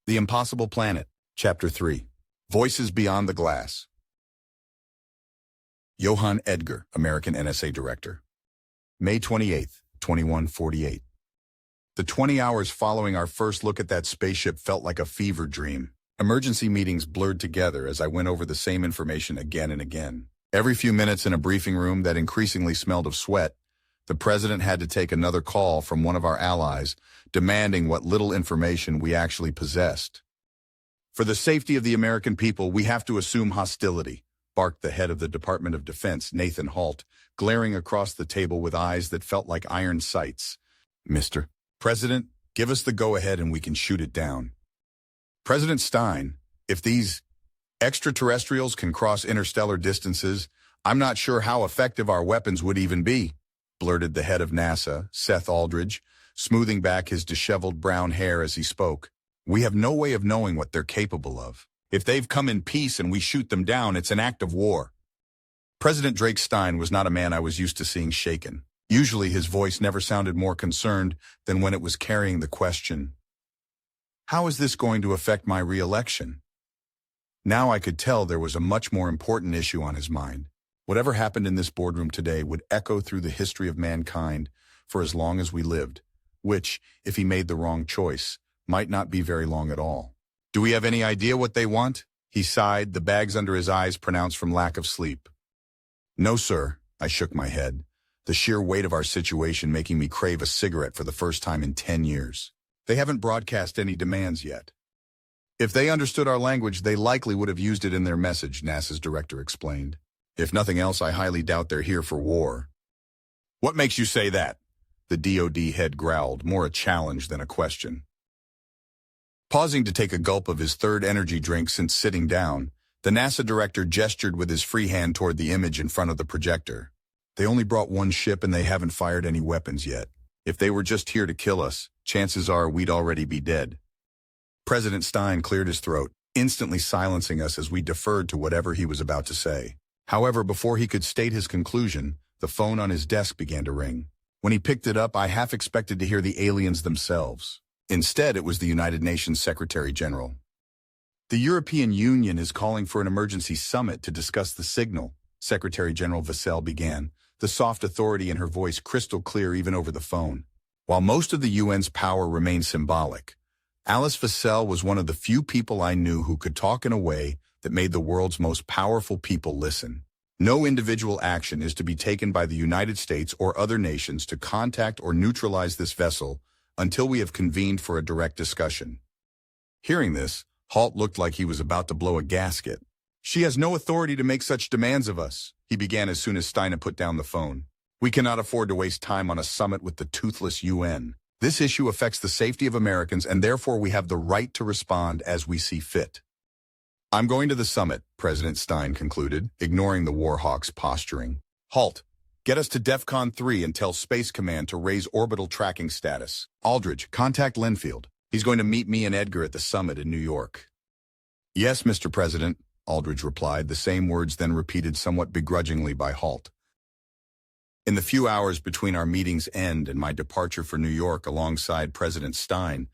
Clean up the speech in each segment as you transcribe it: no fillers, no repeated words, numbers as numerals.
The Impossible Planet, Chapter 3. Voices Beyond the Glass. Johann Edgar, American NSA Director. May 28, 2148. The 20 hours following our first look at that spaceship felt like a fever dream. Emergency meetings blurred together as I went over the same information again and again. Every few minutes in a briefing room that increasingly smelled of sweat, the president had to take another call from one of our allies, demanding what little information we actually possessed. For the safety of the American people, we have to assume hostility, barked the head of the Department of Defense, Nathan Halt, glaring across the table with eyes that felt like iron sights. Mr. President, give us the go-ahead and we can shoot it down. President Stein, if these extraterrestrials can cross interstellar distances, I'm not sure how effective our weapons would even be, blurted the head of NASA, Seth Aldridge, smoothing back his disheveled brown hair as he spoke. We have no way of knowing what they're capable of. If they've come in peace and we shoot them down, it's an act of war. President Drake Stein was not a man I was used to seeing shaken. Usually his voice never sounded more concerned than when it was carrying the question, how is this going to affect my re-election? Now I could tell there was a much more important issue on his mind. Whatever happened in this boardroom today would echo through the history of mankind for as long as we lived, which, if he made the wrong choice, might not be very long at all. Do we have any idea what they want? He sighed, the bags under his eyes pronounced from lack of sleep. No, sir, I shook my head, the sheer weight of our situation making me crave a cigarette for the first time in 10 years. They haven't broadcast any demands yet. If they understood our language, they likely would have used it in their message, NASA's director explained. If nothing else, I highly doubt they're here for war. What makes you say that? The DoD head growled, more a challenge than a question. Pausing to take a gulp of his third energy drink since sitting down, the NASA director gestured with his free hand toward the image in front of the projector. They only brought one ship and they haven't fired any weapons yet. If they were just here to kill us, chances are we'd already be dead. President Stein cleared his throat, instantly silencing us as we deferred to whatever he was about to say. However, before he could state his conclusion, the phone on his desk began to ring. When he picked it up, I half expected to hear the aliens themselves. Instead, it was the United Nations Secretary General. The European Union is calling for an emergency summit to discuss the signal, Secretary General Vassell began, the soft authority in her voice crystal clear even over the phone. While most of the UN's power remained symbolic, Alice Vassell was one of the few people I knew who could talk in a way that made the world's most powerful people listen. No individual action is to be taken by the United States or other nations to contact or neutralize this vessel until we have convened for a direct discussion. Hearing this, Halt looked like he was about to blow a gasket. She has no authority to make such demands of us, he began as soon as Stein had put down the phone. We cannot afford to waste time on a summit with the toothless UN. This issue affects the safety of Americans and therefore we have the right to respond as we see fit. I'm going to the summit, President Stein concluded, ignoring the Warhawk's posturing. Halt. Get us to DEFCON 3 and tell Space Command to raise orbital tracking status. Aldridge, contact Lenfield. He's going to meet me and Edgar at the summit in New York. Yes, Mr. President, Aldridge replied, the same words then repeated somewhat begrudgingly by Halt. In the few hours between our meeting's end and my departure for New York alongside President Stein,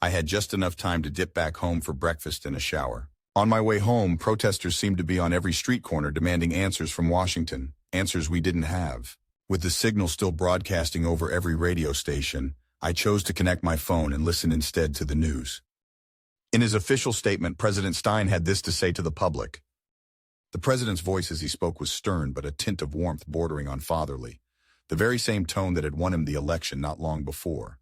I had just enough time to dip back home for breakfast and a shower. On my way home, protesters seemed to be on every street corner demanding answers from Washington, answers we didn't have. With the signal still broadcasting over every radio station, I chose to connect my phone and listen instead to the news. In his official statement, President Stein had this to say to the public. The president's voice as he spoke was stern but a tint of warmth bordering on fatherly, the very same tone that had won him the election not long before.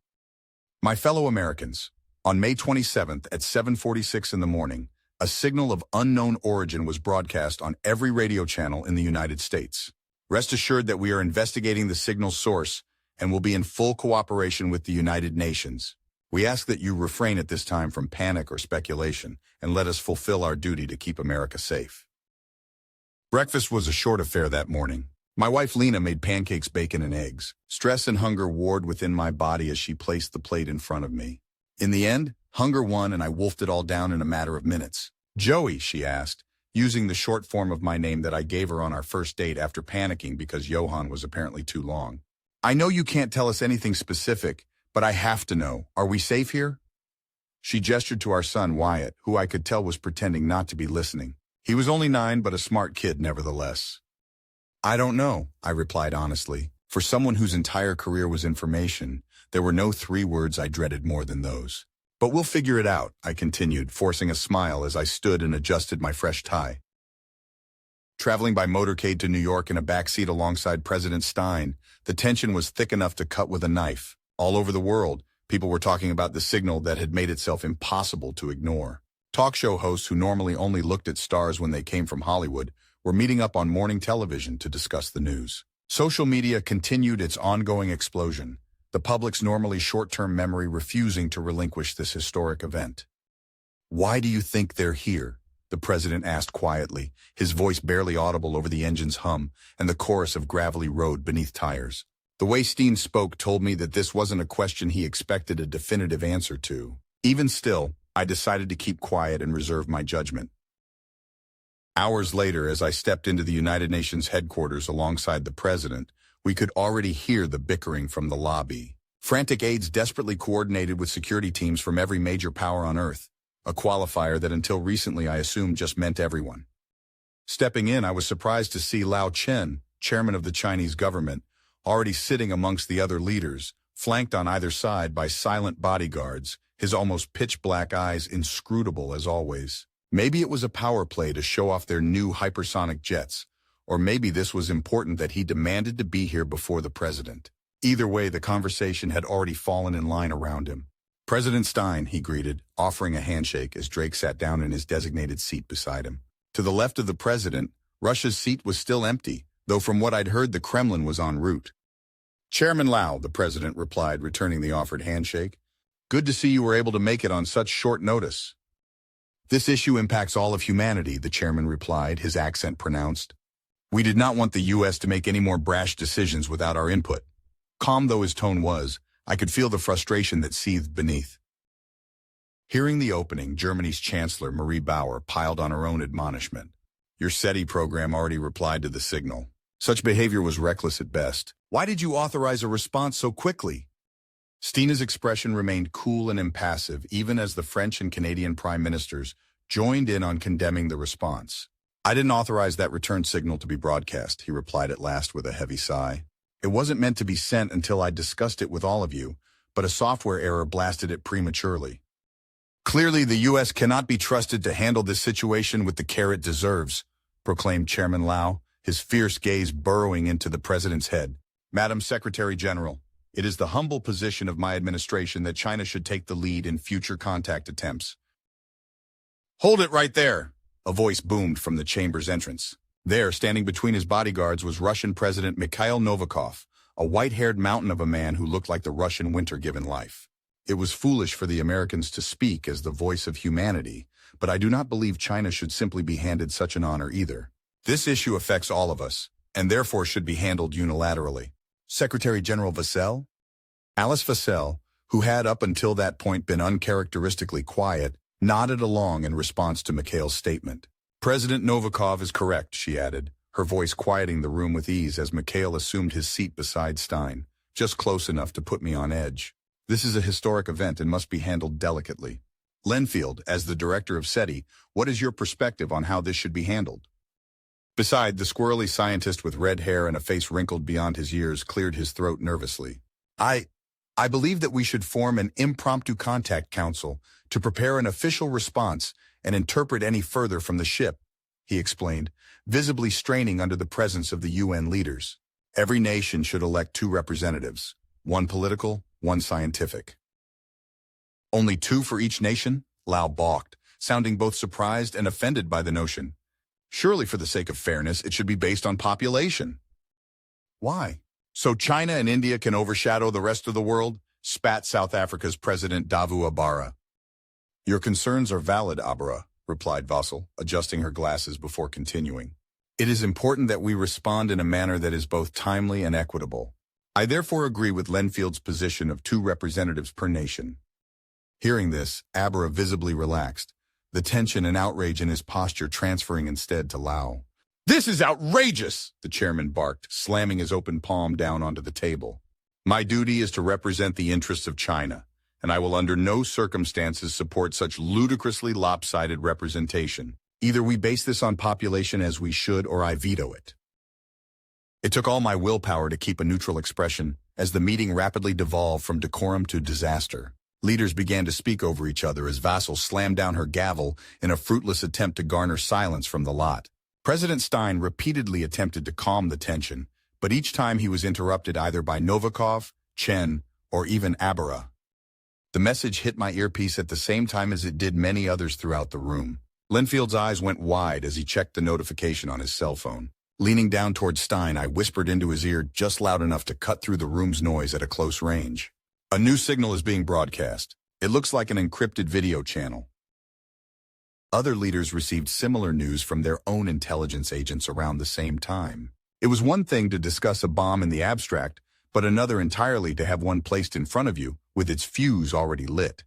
My fellow Americans, on May 27th at 7:46 in the morning, a signal of unknown origin was broadcast on every radio channel in the United States. Rest assured that we are investigating the signal's source and will be in full cooperation with the United Nations. We ask that you refrain at this time from panic or speculation and let us fulfill our duty to keep America safe. Breakfast was a short affair that morning. My wife Lena made pancakes, bacon, and eggs. Stress and hunger warred within my body as she placed the plate in front of me. In the end, hunger won and I wolfed it all down in a matter of minutes. Joey, she asked, using the short form of my name that I gave her on our first date after panicking because Johann was apparently too long. I know you can't tell us anything specific, but I have to know. Are we safe here? She gestured to our son, Wyatt, who I could tell was pretending not to be listening. He was only 9, but a smart kid nevertheless. I don't know, I replied honestly. For someone whose entire career was information, there were no 3 words I dreaded more than those. But we'll figure it out, I continued, forcing a smile as I stood and adjusted my fresh tie. Traveling by motorcade to New York in a backseat alongside President Stein, the tension was thick enough to cut with a knife. All over the world, people were talking about the signal that had made itself impossible to ignore. Talk show hosts who normally only looked at stars when they came from Hollywood were meeting up on morning television to discuss the news. Social media continued its ongoing explosion, the public's normally short-term memory refusing to relinquish this historic event. Why do you think they're here? The president asked quietly, his voice barely audible over the engine's hum and the chorus of gravelly road beneath tires. The way Steen spoke told me that this wasn't a question he expected a definitive answer to. Even still, I decided to keep quiet and reserve my judgment. Hours later, as I stepped into the United Nations headquarters alongside the president, we could already hear the bickering from the lobby. Frantic aides desperately coordinated with security teams from every major power on Earth, a qualifier that until recently I assumed just meant everyone. Stepping in, I was surprised to see Lao Chen, chairman of the Chinese government, already sitting amongst the other leaders, flanked on either side by silent bodyguards, his almost pitch-black eyes inscrutable as always. Maybe it was a power play to show off their new hypersonic jets, or maybe this was important that he demanded to be here before the president. Either way, the conversation had already fallen in line around him. President Stein, he greeted, offering a handshake as Drake sat down in his designated seat beside him. To the left of the president, Russia's seat was still empty, though from what I'd heard the Kremlin was en route. Chairman Lao, the president replied, returning the offered handshake. Good to see you were able to make it on such short notice. This issue impacts all of humanity, the chairman replied, his accent pronounced. We did not want the U.S. to make any more brash decisions without our input. Calm though his tone was, I could feel the frustration that seethed beneath. Hearing the opening, Germany's Chancellor Marie Bauer piled on her own admonishment. Your SETI program already replied to the signal. Such behavior was reckless at best. Why did you authorize a response so quickly? Stina's expression remained cool and impassive, even as the French and Canadian prime ministers joined in on condemning the response. I didn't authorize that return signal to be broadcast, he replied at last with a heavy sigh. It wasn't meant to be sent until I discussed it with all of you, but a software error blasted it prematurely. Clearly, the U.S. cannot be trusted to handle this situation with the care it deserves, proclaimed Chairman Lao, his fierce gaze burrowing into the president's head. Madam Secretary General, it is the humble position of my administration that China should take the lead in future contact attempts. Hold it right there, a voice boomed from the chamber's entrance. There, standing between his bodyguards, was Russian President Mikhail Novikov, a white-haired mountain of a man who looked like the Russian winter given life. It was foolish for the Americans to speak as the voice of humanity, but I do not believe China should simply be handed such an honor either. This issue affects all of us, and therefore should be handled unilaterally. Secretary General Vassell? Alice Vassell, who had up until that point been uncharacteristically quiet, nodded along in response to Mikhail's statement. President Novikov is correct, she added, her voice quieting the room with ease as Mikhail assumed his seat beside Stein, just close enough to put me on edge. This is a historic event and must be handled delicately. Lenfield, as the director of SETI, what is your perspective on how this should be handled? Beside, the squirrely scientist with red hair and a face wrinkled beyond his years cleared his throat nervously. I believe that we should form an impromptu contact council to prepare an official response and interpret any further from the ship, he explained, visibly straining under the presence of the UN leaders. Every nation should elect 2 representatives, one political, one scientific. Only 2 for each nation? Lao balked, sounding both surprised and offended by the notion. Surely for the sake of fairness, it should be based on population. Why? So China and India can overshadow the rest of the world? Spat South Africa's President Davu Abara. Your concerns are valid, Abara, replied Vassell, adjusting her glasses before continuing. It is important that we respond in a manner that is both timely and equitable. I therefore agree with Lenfield's position of 2 representatives per nation. Hearing this, Abara visibly relaxed, the tension and outrage in his posture transferring instead to Lao. This is outrageous, the chairman barked, slamming his open palm down onto the table. My duty is to represent the interests of China, and I will under no circumstances support such ludicrously lopsided representation. Either we base this on population as we should, or I veto it. It took all my willpower to keep a neutral expression as the meeting rapidly devolved from decorum to disaster. Leaders began to speak over each other as Vassal slammed down her gavel in a fruitless attempt to garner silence from the lot. President Stein repeatedly attempted to calm the tension, but each time he was interrupted either by Novikov, Chen, or even Abera. The message hit my earpiece at the same time as it did many others throughout the room. Linfield's eyes went wide as he checked the notification on his cell phone. Leaning down toward Stein, I whispered into his ear just loud enough to cut through the room's noise at a close range. A new signal is being broadcast. It looks like an encrypted video channel. Other leaders received similar news from their own intelligence agents around the same time. It was one thing to discuss a bomb in the abstract, but another entirely to have one placed in front of you with its fuse already lit.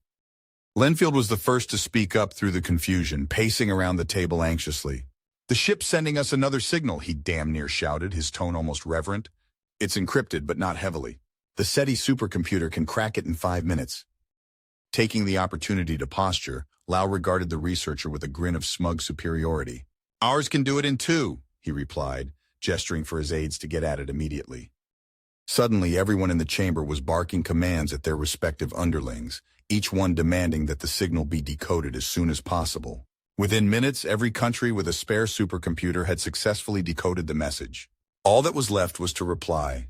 Linfield was the first to speak up through the confusion, pacing around the table anxiously. "The ship's sending us another signal," he damn near shouted, his tone almost reverent. "It's encrypted, but not heavily. The SETI supercomputer can crack it in 5 minutes. Taking the opportunity to posture, Lau regarded the researcher with a grin of smug superiority. "Ours can do it in 2, he replied, gesturing for his aides to get at it immediately. Suddenly, everyone in the chamber was barking commands at their respective underlings, each one demanding that the signal be decoded as soon as possible. Within minutes, every country with a spare supercomputer had successfully decoded the message. All that was left was to reply.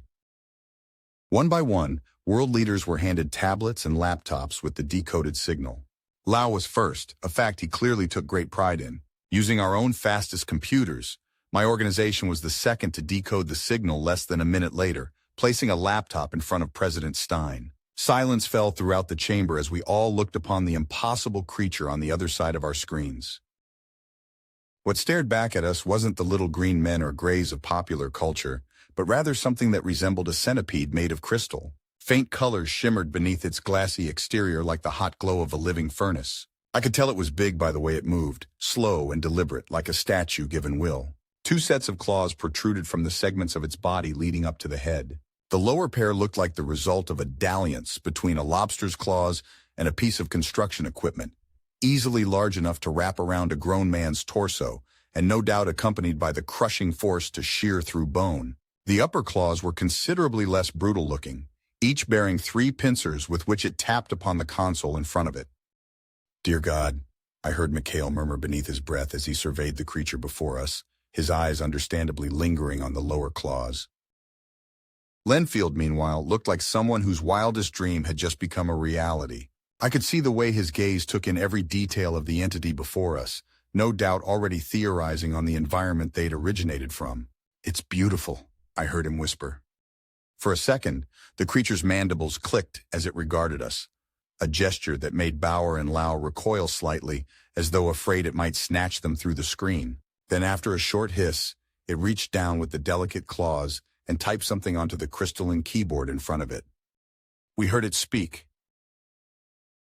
One by one, world leaders were handed tablets and laptops with the decoded signal. Lau was first, a fact he clearly took great pride in. Using our own fastest computers, my organization was the second to decode the signal less than a minute later, placing a laptop in front of President Stein. Silence fell throughout the chamber as we all looked upon the impossible creature on the other side of our screens. What stared back at us wasn't the little green men or grays of popular culture, but rather something that resembled a centipede made of crystal. Faint colors shimmered beneath its glassy exterior like the hot glow of a living furnace. I could tell it was big by the way it moved, slow and deliberate, like a statue given will. 2 sets of claws protruded from the segments of its body leading up to the head. The lower pair looked like the result of a dalliance between a lobster's claws and a piece of construction equipment, easily large enough to wrap around a grown man's torso, and no doubt accompanied by the crushing force to shear through bone. The upper claws were considerably less brutal-looking, each bearing 3 pincers with which it tapped upon the console in front of it. "Dear God," I heard Mikhail murmur beneath his breath as he surveyed the creature before us, his eyes understandably lingering on the lower claws. Lenfield, meanwhile, looked like someone whose wildest dream had just become a reality. I could see the way his gaze took in every detail of the entity before us, no doubt already theorizing on the environment they'd originated from. "It's beautiful," I heard him whisper. For a second, the creature's mandibles clicked as it regarded us, a gesture that made Bauer and Lau recoil slightly, as though afraid it might snatch them through the screen. Then after a short hiss, it reached down with the delicate claws and typed something onto the crystalline keyboard in front of it. We heard it speak,